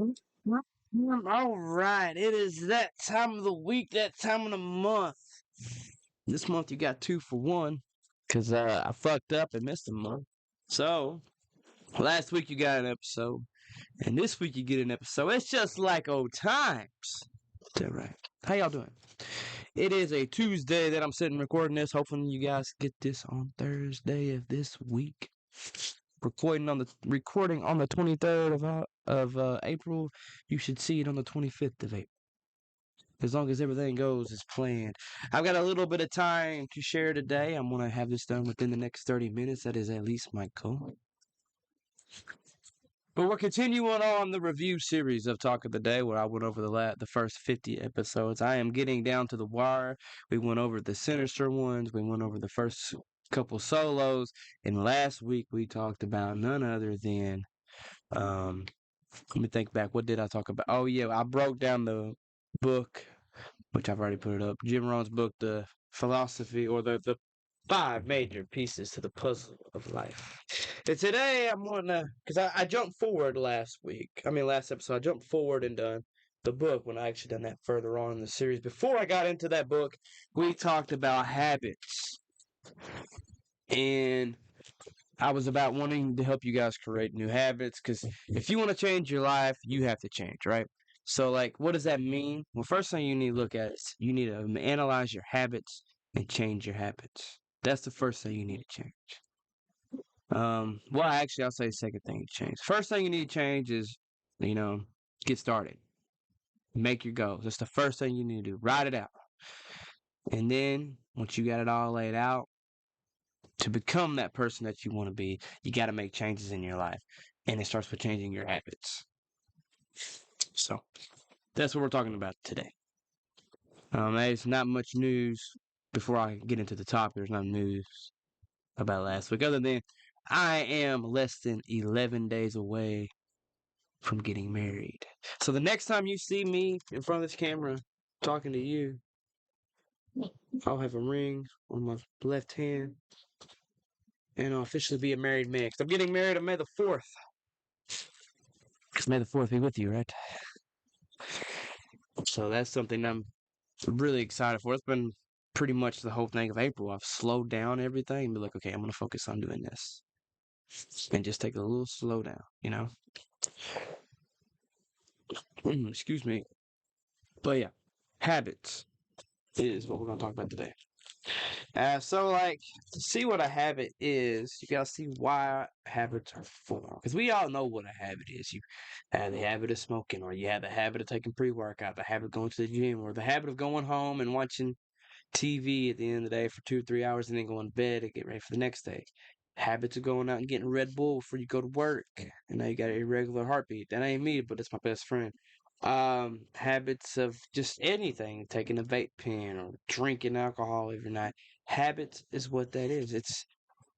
All right, it is that time of the week, that time of the month. This month you got 2 for 1 because I fucked up and missed a month. So last week you got an episode, and this week you get an episode. It's just like old times. Is that right? How y'all doing? It is a Tuesday that I'm sitting recording this. Hopefully you guys get this on Thursday of this week. Recording on the 23rd of April. You should see it on the 25th of April. As long as everything goes as planned. I've got a little bit of time to share today. I'm going to have this done within the next 30 minutes. That is at least my goal. But we're continuing on the review series of Talk of the Day, where I went over the first 50 episodes. I am getting down to the wire. We went over the sinister ones. We went over the first couple solos. And last week we talked about none other than, let me think back. What did I talk about? Oh, yeah, I broke down the book, which I've already put it up. Jim Rohn's book, The Philosophy, or the 5 major pieces to the puzzle of life. And today I'm gonna, because I jumped forward last episode, I jumped forward and done the book when I actually done that further on in the series. Before I got into that book, we talked about habits. And I was about wanting to help you guys create new habits, because if you want to change your life, you have to change, right? So, like, what does that mean? Well, first thing you need to look at is you need to analyze your habits and change your habits. That's the first thing you need to change. Well, actually, I'll say the second thing to change. First thing you need to change is, get started. Make your goals. That's the first thing you need to do. Write it out. And then, once you got it all laid out, to become that person that you want to be, you got to make changes in your life. And it starts with changing your habits. So, that's what we're talking about today. There's not much news before I get into the topic. There's not news about last week, other than I am less than 11 days away from getting married. So the next time you see me in front of this camera talking to you, I'll have a ring on my left hand, and I'll officially be a married man. Because I'm getting married on May the 4th. Because May the 4th be with you, right? So that's something I'm really excited for. It's been pretty much the whole thing of April. I've slowed down everything and be like, okay, I'm going to focus on doing this. And just take a little slow down, Excuse me. But yeah, habits is what we're going to talk about today. So, to see what a habit is, you gotta see why habits are formed. Because we all know what a habit is. You have the habit of smoking, or you have the habit of taking pre-workout, the habit of going to the gym, or the habit of going home and watching TV at the end of the day for 2 or 3 hours and then going to bed and get ready for the next day. Habits of going out and getting Red Bull before you go to work. And now you got an irregular heartbeat. That ain't me, but it's my best friend. Habits of just anything, taking a vape pen or drinking alcohol every night. Habits is what that is. It's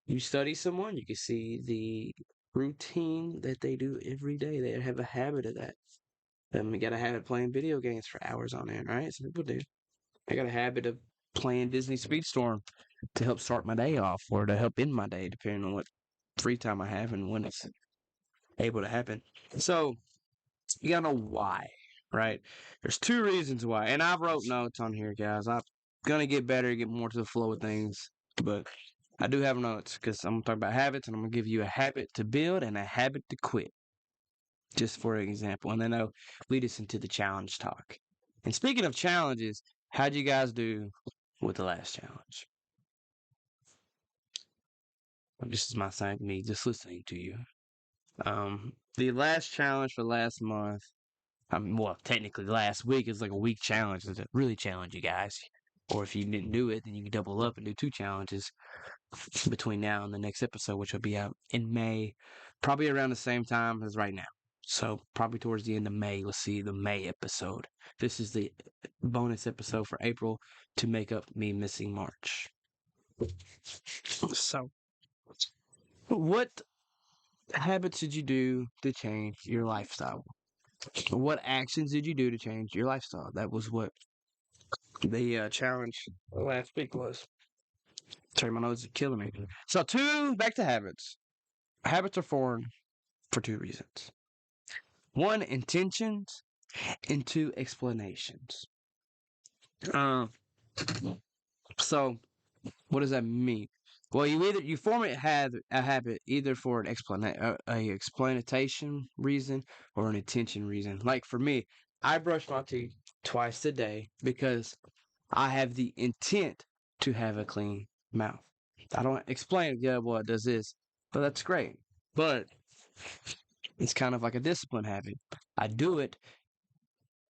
you study someone, you can see the routine that they do every day. They have a habit of that. You got a habit playing video games for hours on end, right? Some people do. I got a habit of playing Disney Speedstorm to help start my day off or to help end my day, depending on what free time I have and when it's able to happen. So you gotta know why, right? There's 2 reasons why, and I wrote notes on here, guys. I'm gonna get better, get more to the flow of things, but I do have notes because I'm gonna talk about habits, and I'm gonna give you a habit to build and a habit to quit, just for example, and then that'll lead us into the challenge talk. And speaking of challenges, how'd you guys do with the last challenge? This is my sign to me just listening to you. The last challenge for last month. Well, technically last week is like a week challenge. It's really challenge you guys. Or if you didn't do it, then you can double up and do 2 challenges between now and the next episode, which will be out in May, probably around the same time as right now. So probably towards the end of May, we'll see the May episode. This is the bonus episode for April to make up me missing March. So, what habits did you do to change your lifestyle? What actions did you do to change your lifestyle? That was what the challenge last week was. Sorry, my nose is killing me. So, back to habits. Habits are formed for 2 reasons. One, intentions, and two, explanations. Um, so what does that mean? Well, you form a habit either for an explanation reason or an intention reason. Like for me, I brush my teeth twice a day because I have the intent to have a clean mouth. I don't explain, yeah, well, it does this, but that's great. But it's kind of like a discipline habit. I do it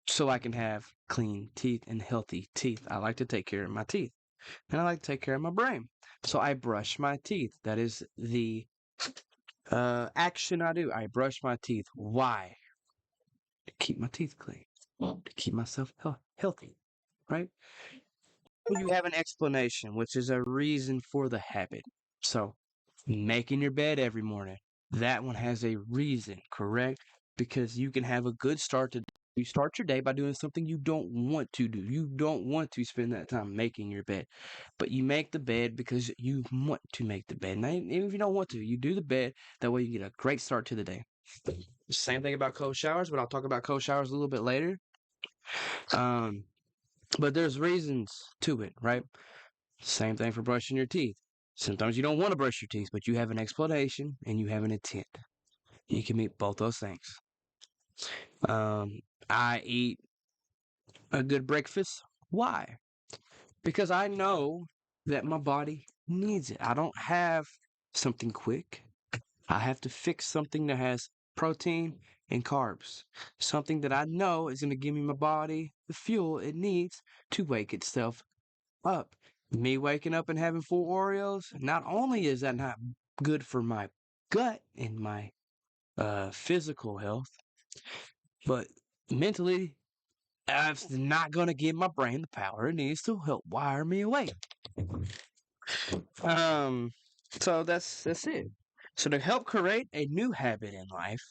so I can have clean teeth and healthy teeth. I like to take care of my teeth and I like to take care of my brain. So I brush my teeth. That is the action I do. I brush my teeth. Why? To keep my teeth clean, to keep myself healthy, right? You have an explanation, which is a reason for the habit. So, making your bed every morning, that one has a reason, correct? Because you can have a good start to you start your day by doing something you don't want to do. You don't want to spend that time making your bed. But you make the bed because you want to make the bed. Now, even if you don't want to, you do the bed. That way you get a great start to the day. Same thing about cold showers, but I'll talk about cold showers a little bit later. Um, but there's reasons to it, right? Same thing for brushing your teeth. Sometimes you don't want to brush your teeth, but you have an explanation and you have an intent. You can meet both those things. Um, I eat a good breakfast. Why? Because I know that my body needs it. I don't have something quick. I have to fix something that has protein and carbs. Something that I know is going to give me my body the fuel it needs to wake itself up. Me waking up and having 4 Oreos, not only is that not good for my gut and my physical health, but mentally, it's not going to give my brain the power it needs to help wire me awake. Um, so that's it. So to help create a new habit in life,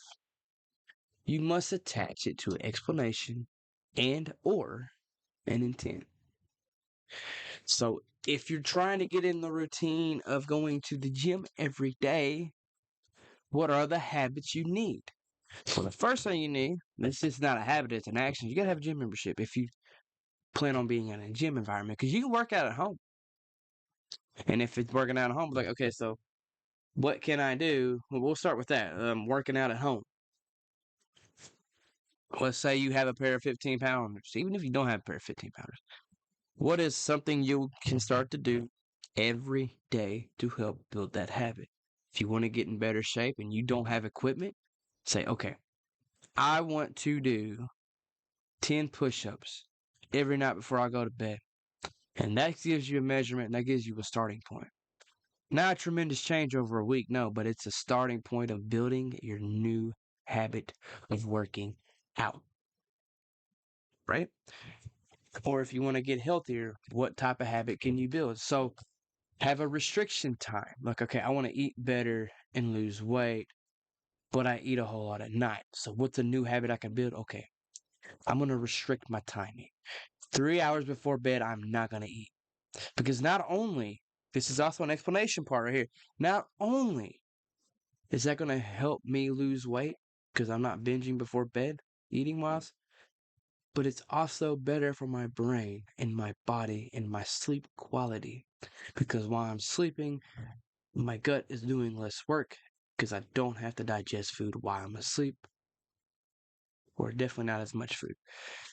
you must attach it to an explanation and or an intent. So if you're trying to get in the routine of going to the gym every day, what are the habits you need? Well, the first thing you need, this is not a habit, it's an action. You gotta have a gym membership if you plan on being in a gym environment because you can work out at home. And if it's working out at home, like, okay, so what can I do? Well, we'll start with that. Working out at home. Let's say you have a pair of 15 pounders, even if you don't have a pair of 15 pounders. What is something you can start to do every day to help build that habit? If you want to get in better shape and you don't have equipment, say, okay, I want to do 10 push ups every night before I go to bed. And that gives you a measurement and that gives you a starting point. Not a tremendous change over a week, no, but it's a starting point of building your new habit of working out, right? Or if you want to get healthier, what type of habit can you build? So have a restriction time. Like, okay, I want to eat better and lose weight, but I eat a whole lot at night. So what's a new habit I can build? Okay, I'm going to restrict my timing. 3 hours before bed, I'm not going to eat. Because not only, this is also an explanation part right here, not only is that going to help me lose weight because I'm not binging before bed, eating wise, but it's also better for my brain and my body and my sleep quality. Because while I'm sleeping, my gut is doing less work because I don't have to digest food while I'm asleep, or definitely not as much food.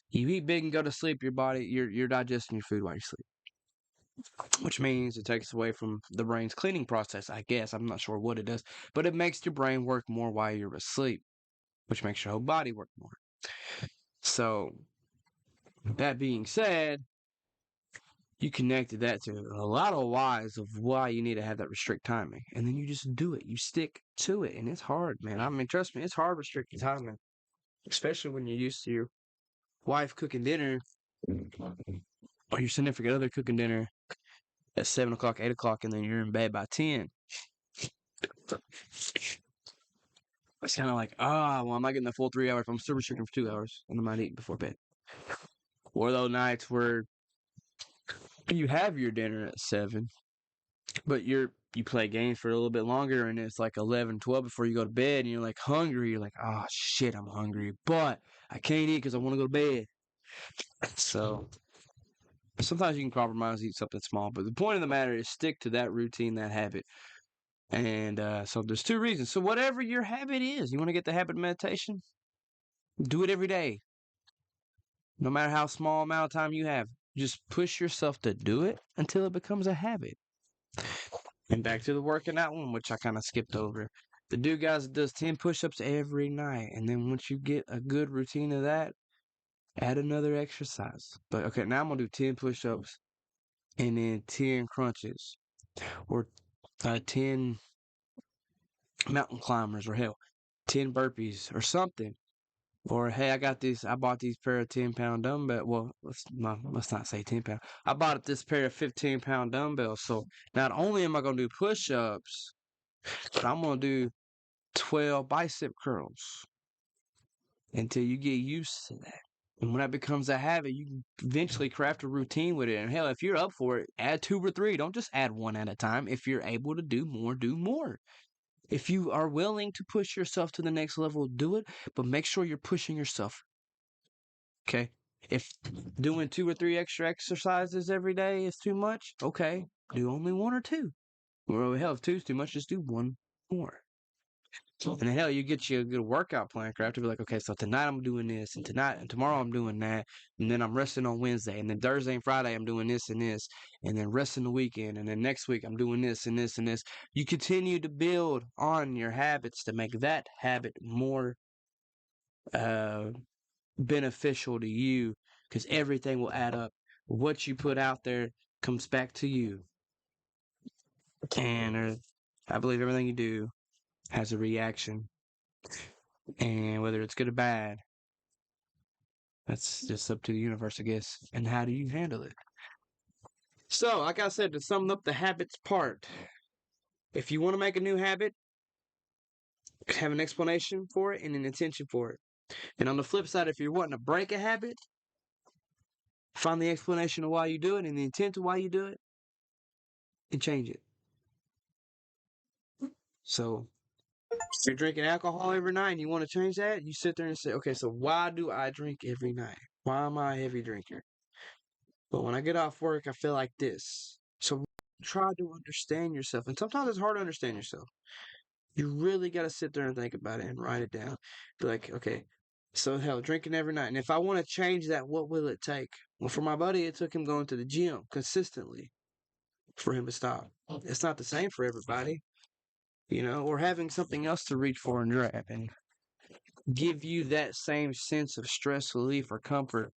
You eat big and go to sleep, your body, you're digesting your food while you sleep, which means it takes away from the brain's cleaning process. I guess I'm not sure what it does, but it makes your brain work more while you're asleep, which makes your whole body work more. So that being said, you connected that to a lot of whys of why you need to have that restrict timing. And then you just do it. You stick to it. And it's hard, man. I mean, trust me, it's hard restricting timing. Especially when you're used to your wife cooking dinner or your significant other cooking dinner at 7 o'clock, 8 o'clock, and then you're in bed by 10. It's kind of like, well, I'm not getting the full 3 hours. I'm still restricting for 2 hours, and I might eat before bed. Or those nights where you have your dinner at 7, but you play games for a little bit longer, and it's like 11, 12 before you go to bed, and you're like hungry. You're like, oh shit, I'm hungry, but I can't eat because I want to go to bed. So sometimes you can compromise, eat something small, but the point of the matter is stick to that routine, that habit. And so there's two reasons. So whatever your habit is, you want to get the habit of meditation, do it every day, no matter how small amount of time you have. Just push yourself to do it until it becomes a habit. And back to the working out one, which I kind of skipped over. The dude guys does 10 push-ups every night, and then once you get a good routine of that, add another exercise. But okay, now I'm gonna do 10 push-ups and then 10 crunches, or 10 mountain climbers, or hell, 10 burpees or something. Or hey, I bought these pair of 10-pound dumbbell. Well, let's not say 10 pound. I bought this pair of 15-pound dumbbells. So not only am I gonna do push-ups, but I'm gonna do 12 bicep curls until you get used to that. And when that becomes a habit, you can eventually craft a routine with it. And hell, if you're up for it, add 2 or 3. Don't just add one at a time. If you're able to do more, do more. If you are willing to push yourself to the next level, do it. But make sure you're pushing yourself. Okay? If doing 2 or 3 extra exercises every day is too much, okay, do only 1 or 2. Or hell, if 2 is too much, just do 1 more. And then hell, you get you a good workout plan crafted. Be like, okay, so tonight I'm doing this, and tonight and tomorrow I'm doing that, and then I'm resting on Wednesday, and then Thursday and Friday I'm doing this and this, and then resting the weekend, and then next week I'm doing this and this and this. You continue to build on your habits to make that habit more uh, beneficial to you, because everything will add up. What you put out there comes back to you, and I believe everything you do has a reaction, and whether it's good or bad, that's just up to the universe, I guess. And how do you handle it? So, like I said, to sum up the habits part, if you want to make a new habit, have an explanation for it and an intention for it. And on the flip side, if you're wanting to break a habit, find the explanation of why you do it and the intent of why you do it, and change it. So, if you're drinking alcohol every night and you want to change that, you sit there and say, okay, so why do I drink every night? Why am I a heavy drinker? But when I get off work, I feel like this. So try to understand yourself. And sometimes it's hard to understand yourself. You really got to sit there and think about it and write it down. Be like, okay, so hell, drinking every night. And if I want to change that, what will it take? Well, for my buddy, it took him going to the gym consistently for him to stop. It's not the same for everybody, or having something else to reach for and grab and give you that same sense of stress relief or comfort.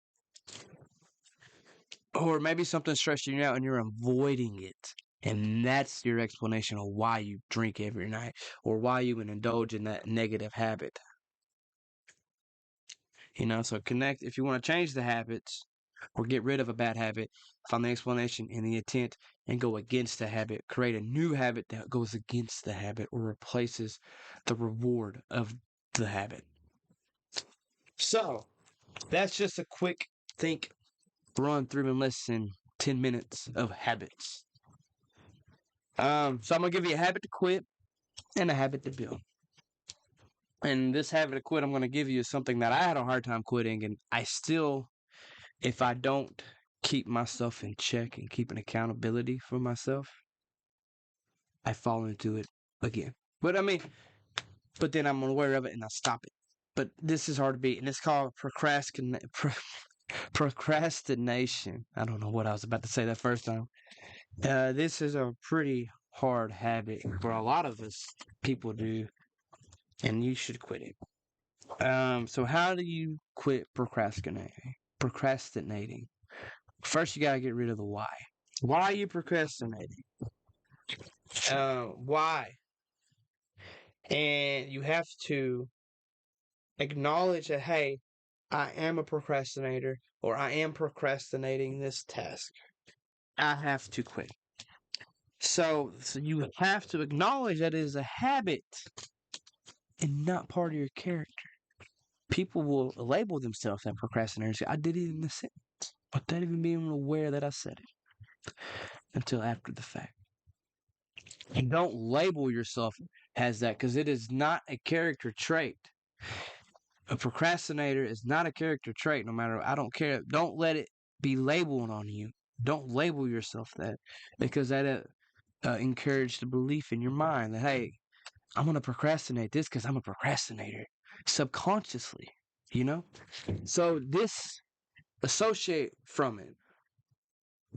Or maybe something stressing you out and you're avoiding it. And that's your explanation of why you drink every night or why you would indulge in that negative habit. So connect. If you want to change the habits or get rid of a bad habit, find the explanation and the intent and go against the habit. Create a new habit that goes against the habit or replaces the reward of the habit. So that's just a quick think, run through in less than 10 minutes of habits. So I'm going to give you a habit to quit and a habit to build. And this habit to quit I'm going to give you is something that I had a hard time quitting. And I still, if I don't keep myself in check and keep an accountability for myself, I fall into it again. But then I'm aware of it and I stop it. But this is hard to beat. And it's called procrastination. I don't know what I was about to say that first time. This is a pretty hard habit for a lot of us people do, and you should quit it. So how do you quit procrastinating? First, you gotta get rid of the why. Why are you procrastinating? Why? And you have to acknowledge that, hey, I am a procrastinator, or I am procrastinating this task. I have to quit. So you have to acknowledge that it is a habit and not part of your character. People will label themselves as procrastinators. I did it in the sentence, without even being aware that I said it until after the fact. And don't label yourself as that because it is not a character trait. A procrastinator is not a character trait, no matter, I don't care. Don't let it be labeled on you. Don't label yourself that because that encourages the belief in your mind that, hey, I'm going to procrastinate this because I'm a procrastinator subconsciously, you know? So this associate from it.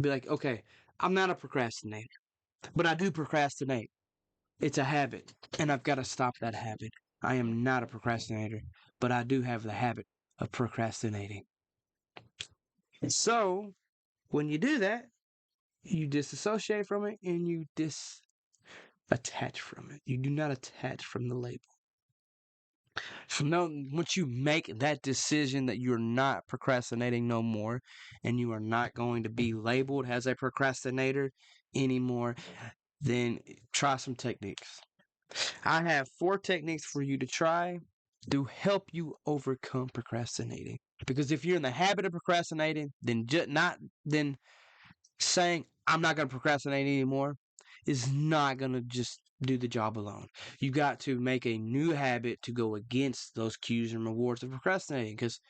Be like, okay, I'm not a procrastinator, but I do procrastinate. It's a habit, and I've got to stop that habit. I am not a procrastinator, but I do have the habit of procrastinating. So, when you do that, you disassociate from it and you disattach from it. You do not attach from the label. So now, once you make that decision that you're not procrastinating no more, and you are not going to be labeled as a procrastinator anymore, then try some techniques. I have 4 techniques for you to try to help you overcome procrastinating. Because if you're in the habit of procrastinating, then saying I'm not going to procrastinate anymore is not going to just do the job alone. You got to make a new habit to go against those cues and rewards of procrastinating because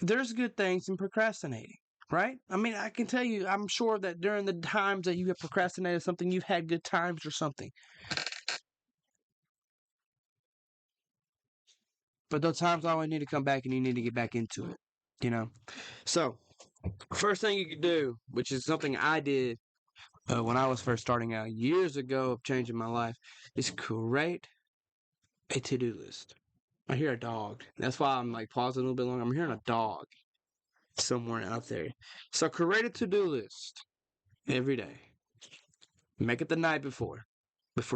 there's good things in procrastinating, right? I mean, I can tell you, I'm sure that during the times that you have procrastinated something, you've had good times or something. But those times always need to come back and you need to get back into it, you know? So, first thing you can do, which is something I did when I was first starting out years ago of changing my life, is create a to-do list. I hear a dog. That's why I'm like pausing a little bit longer. I'm hearing a dog somewhere out there. So create a to-do list every day. Make it the night before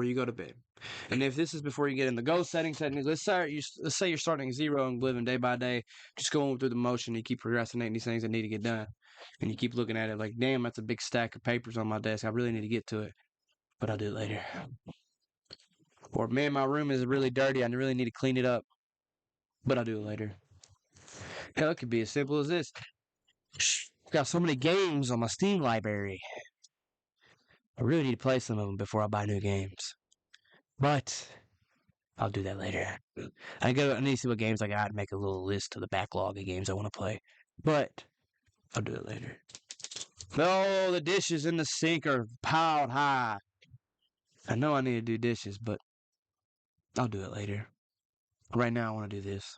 you go to bed. And if this is before you get in the goal setting technique, let's say you're starting at 0 and living day by day, just going through the motion. You keep procrastinating these things that need to get done, and you keep looking at it like, damn, that's a big stack of papers on my desk. I really need to get to it, but I'll do it later. Or man, my room is really dirty. I really need to clean it up, but I'll do it later. Hell, it could be as simple as this. I've got so many games on my Steam library. I really need to play some of them before I buy new games. But I'll do that later. I need to see what games I got and make a little list of the backlog of games I want to play. But I'll do it later. Oh, the dishes in the sink are piled high. I know I need to do dishes, but I'll do it later. Right now, I want to do this.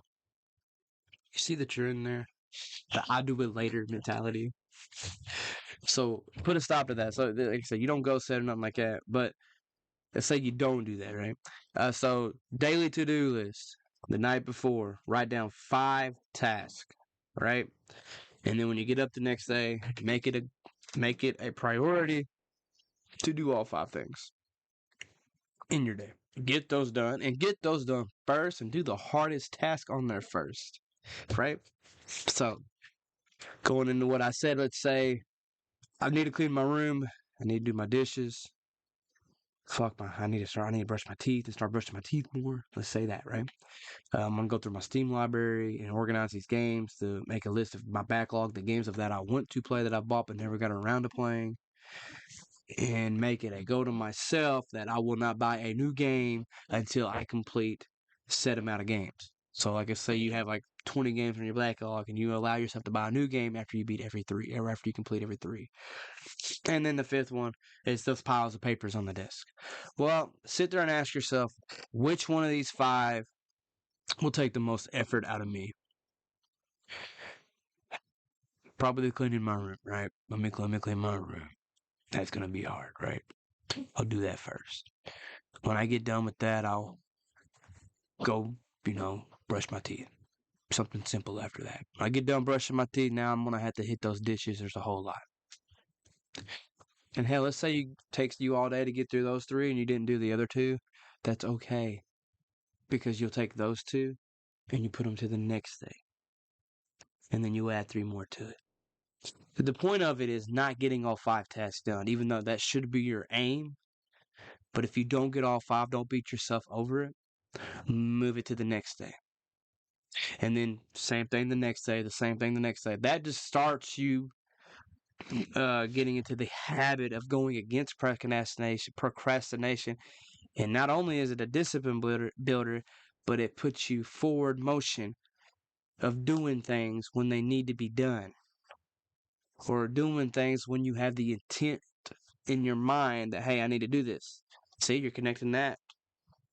You see that you're in there? The I do it later mentality. So put a stop to that. So, like I said, you don't go set or nothing like that. But let's say you don't do that, right? So daily to-do list. The night before, write down 5 tasks, right? And then when you get up the next day, make it a priority to do all 5 things in your day. Get those done and get those done first and do the hardest task on there first, right? So going into what I said, let's say I need to clean my room. I need to do my dishes. I need to brush my teeth and start brushing my teeth more. Let's say that, right? I'm going to go through my Steam library and organize these games to make a list of my backlog, the games of that I want to play that I bought but never got around to playing, and make it a goal to myself that I will not buy a new game until I complete a set amount of games. So, like I say, you have like 20 games on your backlog, and you allow yourself to buy a new game after you beat every 3, or after you complete every 3. And then the 5th one is those piles of papers on the desk. Well, sit there and ask yourself, which one of these 5 will take the most effort out of me? Probably cleaning my room, right? Let me clean my room. That's going to be hard, right? I'll do that first. When I get done with that, I'll go, brush my teeth. Something simple after that. When I get done brushing my teeth, now I'm going to have to hit those dishes. There's a whole lot. And hell, let's say it takes you all day to get through those 3 and you didn't do the other 2. That's okay. Because you'll take those 2 and you put them to the next day. And then you add 3 more to it. The point of it is not getting all 5 tasks done, even though that should be your aim. But if you don't get all 5, don't beat yourself over it. Move it to the next day. And then same thing the next day, the same thing the next day. That just starts you getting into the habit of going against procrastination. And not only is it a discipline builder, but it puts you forward motion of doing things when they need to be done, or doing things when you have the intent in your mind that, hey, I need to do this. See, you're connecting that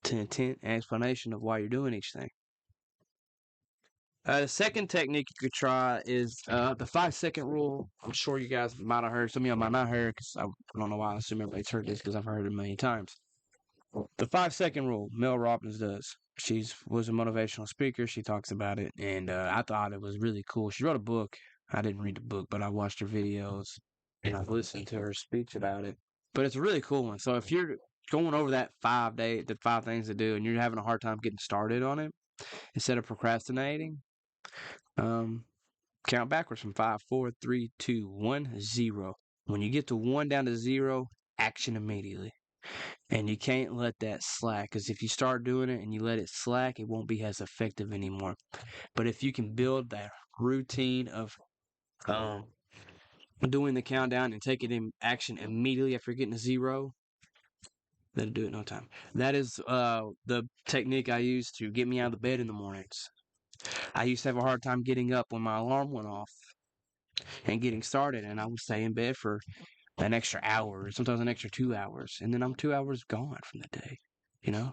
to intent and explanation of why you're doing each thing. The second technique you could try is the 5 second rule. I'm sure you guys might have heard. Some of y'all might not have heard, because I don't know why I assume everybody's heard this, because I've heard it a million times. The 5 second rule, Mel Robbins does. She was a motivational speaker. She talks about it, and I thought it was really cool. She wrote a book. I didn't read the book, but I watched her videos, and I've listened to her speech about it. But it's a really cool one. So if you're going over that the 5 things to do, and you're having a hard time getting started on it, instead of procrastinating, count backwards from 5, 4, 3, 2, 1, 0. When you get to 1 down to 0, action immediately. And you can't let that slack, because if you start doing it and you let it slack, it won't be as effective anymore. But if you can build that routine of doing the countdown and taking in action immediately after getting to 0, that'll do it in no time. That is the technique I use to get me out of the bed in the mornings. I used to have a hard time getting up when my alarm went off and getting started, and I would stay in bed for an extra hour, sometimes an extra 2 hours, and then I'm 2 hours gone from the day, you know?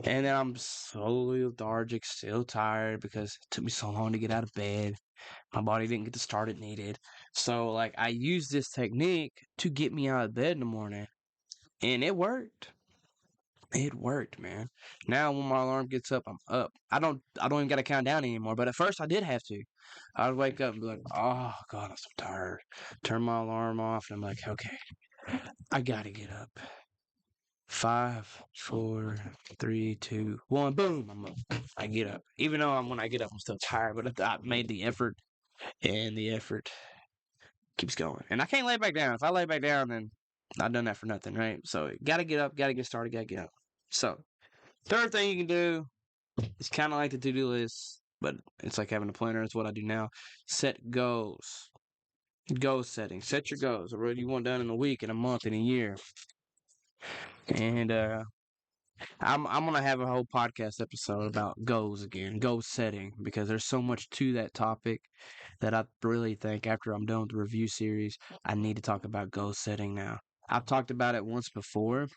And then I'm slowly lethargic, still tired, because it took me so long to get out of bed. My body didn't get the start it needed. So, like, I used this technique to get me out of bed in the morning, and it worked. It worked, man. Now when my alarm gets up, I'm up. I don't even gotta count down anymore. But at first I did have to. I would wake up and be like, oh God, I'm so tired. Turn my alarm off, and I'm like, okay, I gotta get up. 5, 4, 3, 2, 1, boom, I'm up. I get up. Even though when I get up, I'm still tired, but I made the effort, and the effort keeps going. And I can't lay back down. If I lay back down, then I've done that for nothing, right? So gotta get up, gotta get started, gotta get up. So third thing you can do is kind of like the to-do list, but it's like having a planner. It's what I do now. Set goals. Goal setting. Set your goals. What do you want done in a week, in a month, in a year? And I'm gonna have a whole podcast episode about goals again, goal setting, because there's so much to that topic that I really think after I'm done with the review series, I need to talk about goal setting now. I've talked about it once before,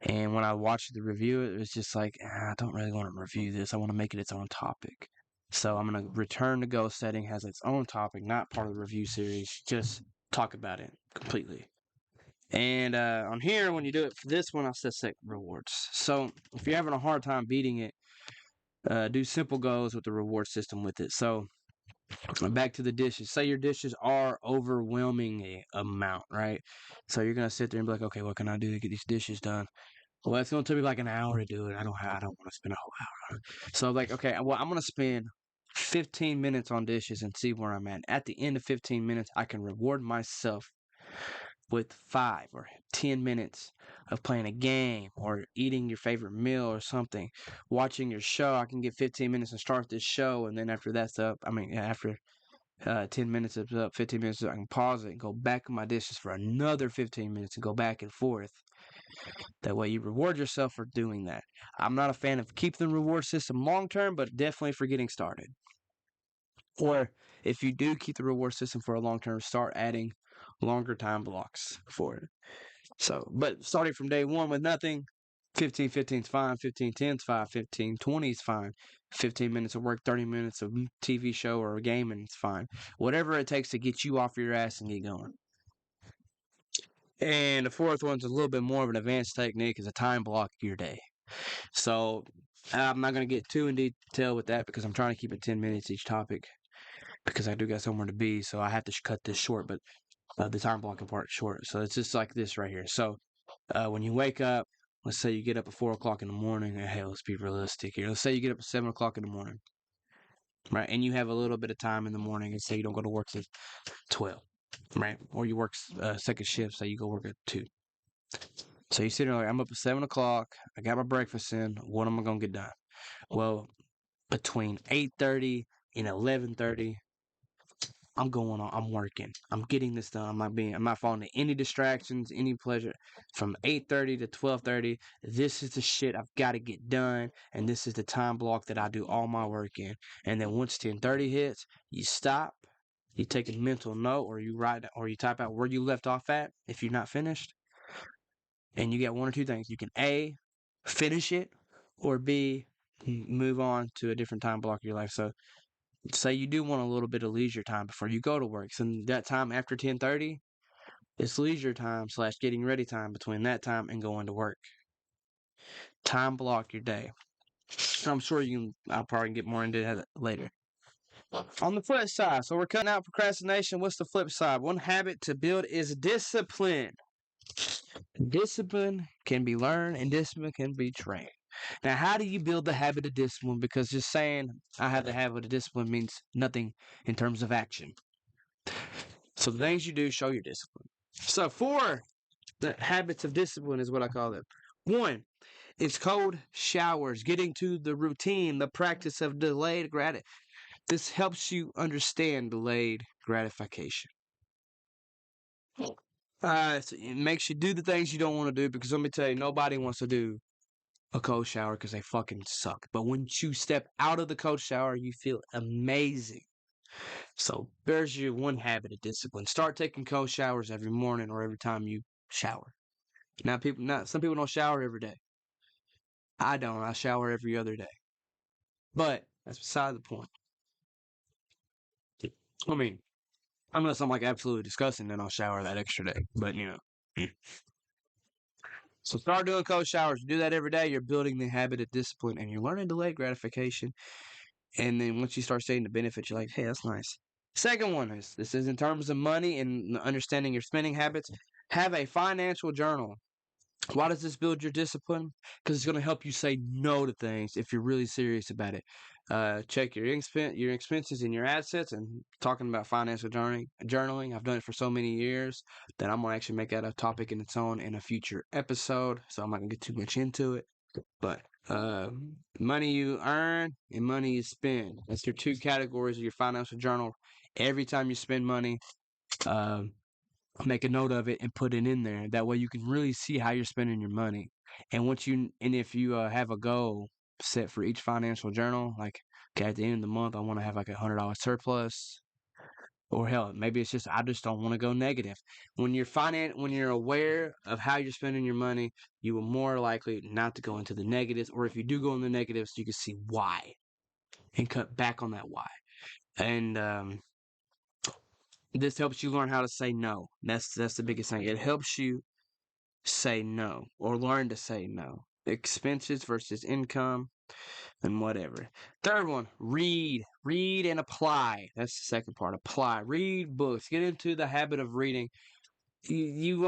and when I watched the review, it was just like, I don't really want to review this. I want to make it its own topic. So I'm going to return to goal setting has its own topic, not part of the review series. Just talk about it completely. And on here, when you do it for this one, I'll set rewards. So if you're having a hard time beating it, do simple goals with the reward system with it. So back to the dishes. Say your dishes are overwhelming amount, right? So you're gonna sit there and be like, okay, what can I do to get these dishes done? Well, it's gonna take me like an hour to do it. I don't want to spend a whole hour on it. So like, okay, well, I'm gonna spend 15 minutes on dishes and see where I'm at. At the end of 15 minutes, I can reward myself with 5 or 10 minutes of playing a game or eating your favorite meal or something, watching your show. I can get 15 minutes and start this show, and then after that's up, after 10 minutes is up, 15 minutes, I can pause it and go back on my dishes for another 15 minutes and go back and forth. That way you reward yourself for doing that. I'm not a fan of keeping the reward system long term, but definitely for getting started. Or if you do keep the reward system for a long term, start adding longer time blocks for it. So, but starting from day one with nothing, 15-15 is fine, 15-10 is fine, 15-20 is fine, 15 minutes of work, 30 minutes of TV show or a game, and it's fine. Whatever it takes to get you off your ass and get going. And the fourth one's a little bit more of an advanced technique, is a time block your day. So I'm not going to get too in detail with that because I'm trying to keep it 10 minutes each topic because I do got somewhere to be. So I have to cut this short, but the time blocking part short. So it's just like this right here. So when you wake up, let's say you get up at 4 o'clock in the morning. Hey, let's be realistic here. Let's say you get up at 7 o'clock in the morning, right? And you have a little bit of time in the morning, and say you don't go to work till 12, right? Or you work second shift, say you go work at 2. So you sit there like, I'm up at 7 o'clock. I got my breakfast in. What am I going to get done? Well, between 8:30 and 11:30, I'm going on. I'm working. I'm getting this done. I'm not falling to any distractions, any pleasure. From 8:30 to 12:30, this is the shit I've got to get done, and this is the time block that I do all my work in. And then once 10:30 hits, you stop. You take a mental note, or you write, or you type out where you left off at if you're not finished. And you get one or two things. You can A, finish it, or B, move on to a different time block of your life. So say you do want a little bit of leisure time before you go to work. So that time after 10:30, it's leisure time / getting ready time between that time and going to work. Time block your day. I'm sure I'll probably get more into that later. On the flip side, so we're cutting out procrastination. What's the flip side? One habit to build is discipline. Discipline can be learned and discipline can be trained. Now, how do you build the habit of discipline? Because just saying I have the habit of discipline means nothing in terms of action. So the things you do show your discipline. So 4 the habits of discipline is what I call them. 1, it's cold showers, getting to the routine, the practice of delayed gratification. This helps you understand delayed gratification. So it makes you do the things you don't want to do, because let me tell you, nobody wants to do a cold shower because they fucking suck. But when you step out of the cold shower, you feel amazing. So there's your one habit of discipline. Start taking cold showers every morning or every time you shower. Now some people don't shower every day. I don't. I shower every other day. But that's beside the point. I mean, unless I'm like absolutely disgusting, then I'll shower that extra day. But So start doing cold showers. Do that every day. You're building the habit of discipline, and you're learning delayed gratification. And then once you start seeing the benefits, you're like, hey, that's nice. Second one is, this is in terms of money and understanding your spending habits. Have a financial journal. Why does this build your discipline? Because it's going to help you say no to things if you're really serious about it. Check your expenses and your assets. And talking about financial journaling, I've done it for so many years that I'm going to actually make that a topic in its own in a future episode. So I'm not going to get too much into it. But money you earn and money you spend. That's your 2 categories of your financial journal. Every time you spend money, make a note of it and put it in there. That way you can really see how you're spending your money. And if you have a goal set for each financial journal, like, okay, at the end of the month, I want to have like $100 surplus. Or hell, maybe it's just I just don't want to go negative. When you're aware of how you're spending your money, you are more likely not to go into the negatives. Or if you do go in the negatives, you can see why and cut back on that why. And this helps you learn how to say no. That's the biggest thing. It helps you say no or learn to say no. Expenses versus income and whatever. Third one, read. Read and apply. That's the second part. Apply. Read books. Get into the habit of reading. You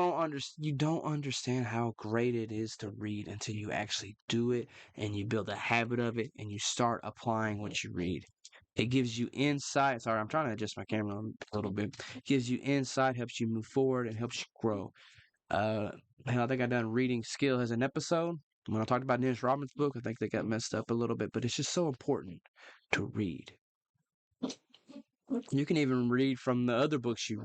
don't understand how great it is to read until you actually do it and you build a habit of it and you start applying what you read. It gives you insight. Sorry, I'm trying to adjust my camera a little bit. It gives you insight, helps you move forward, and helps you grow. I think I done reading skill as an episode. When I talked about Dennis Robbins' book, I think they got messed up a little bit, but it's just so important to read. You can even read from the other books you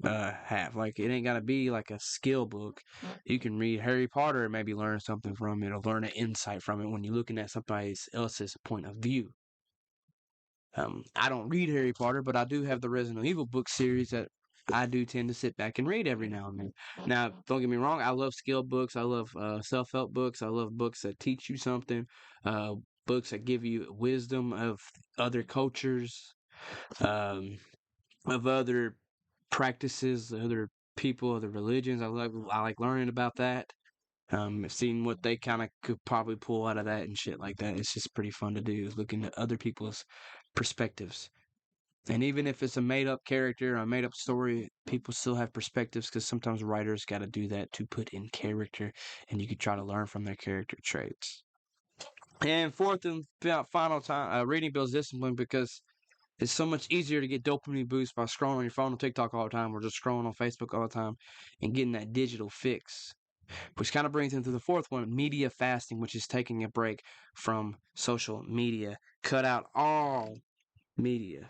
have. Like, it ain't gotta be like a skill book. You can read Harry Potter and maybe learn something from it or learn an insight from it when you're looking at somebody else's point of view. I don't read Harry Potter, but I do have the Resident Evil book series that I do tend to sit back and read every now and then. Now, don't get me wrong, I love skill books. I love self-help books. I love books that teach you something, books that give you wisdom of other cultures, of other practices, other people, other religions. I like learning about that. Seeing what they kind of could probably pull out of that and shit like that. It's just pretty fun to do, looking at other people's perspectives. And even if it's a made up character or a made up story, people still have perspectives, because sometimes writers got to do that to put in character, and you can try to learn from their character traits. And fourth and final time, reading builds discipline, because it's so much easier to get dopamine boost by scrolling on your phone on TikTok all the time, or just scrolling on Facebook all the time and getting that digital fix. Which kind of brings into the fourth one, media fasting, which is taking a break from social media. Cut out all media.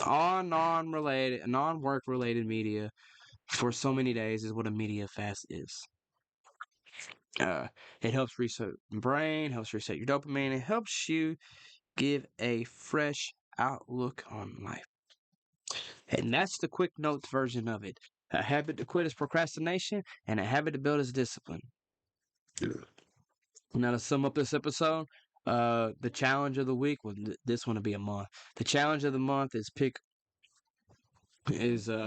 All non-related, non-work related media for so many days is what a media fast is. Uh, it helps reset your brain, helps reset your dopamine, it helps you give a fresh outlook on life. And that's the quick notes version of it. A habit to quit is procrastination, and a habit to build is discipline. Now, to sum up this episode, the challenge of the week, well, this one will be a month. The challenge of the month is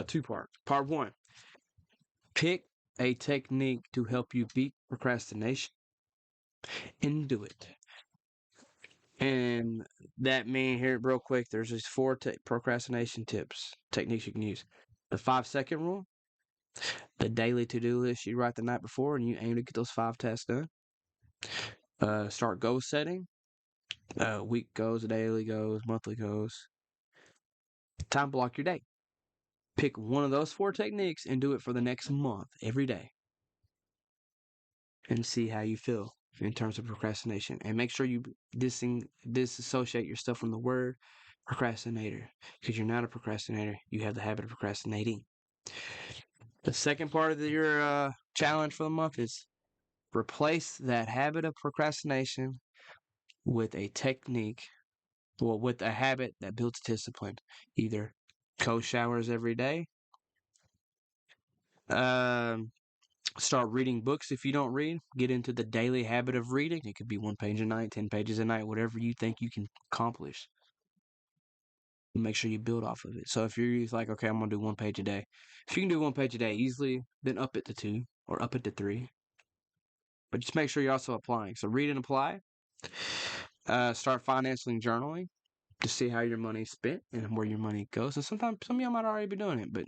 two parts. Part one, pick a technique to help you beat procrastination and do it. And that mean here real quick, there's just four procrastination techniques you can use. The 5 second rule, the daily to-do list you write the night before and you aim to get those 5 tasks done. Start goal setting, week goals, daily goals, monthly goals. Time block your day. Pick one of those 4 techniques and do it for the next month every day and see how you feel in terms of procrastination. And make sure you disassociate yourself from the word procrastinator, because you're not a procrastinator. You have the habit of procrastinating. The second part of your challenge for the month is replace that habit of procrastination with a technique, well, with a habit that builds discipline. Either cold showers every day, um, start reading books if you don't read. Get into the daily habit of reading. It could be 1 page a night, 10 pages a night, whatever you think you can accomplish. Make sure you build off of it. So if you're like, okay, I'm gonna do 1 page a day. If you can do 1 page a day easily, then up it to 2 or up it to 3. But just make sure you're also applying. So read and apply. Start financially journaling to see how your money's spent and where your money goes. And sometimes some of y'all might already be doing it, but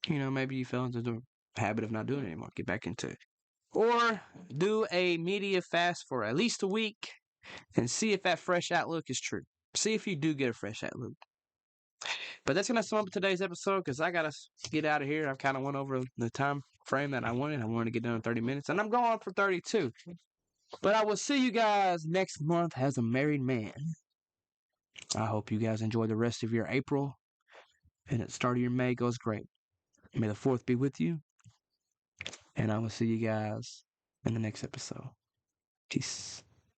maybe you fell into the habit of not doing it anymore. Get back into it. Or do a media fast for at least a week and see if that fresh outlook is true. See if you do get a fresh outlook. But that's going to sum up today's episode because I got to get out of here. I've kind of went over the time frame that I wanted. I wanted to get done in 30 minutes, and I'm going for 32. But I will see you guys next month as a married man. I hope you guys enjoy the rest of your April, and at the start of your May goes great. May the 4th be with you, and I will see you guys in the next episode. Peace.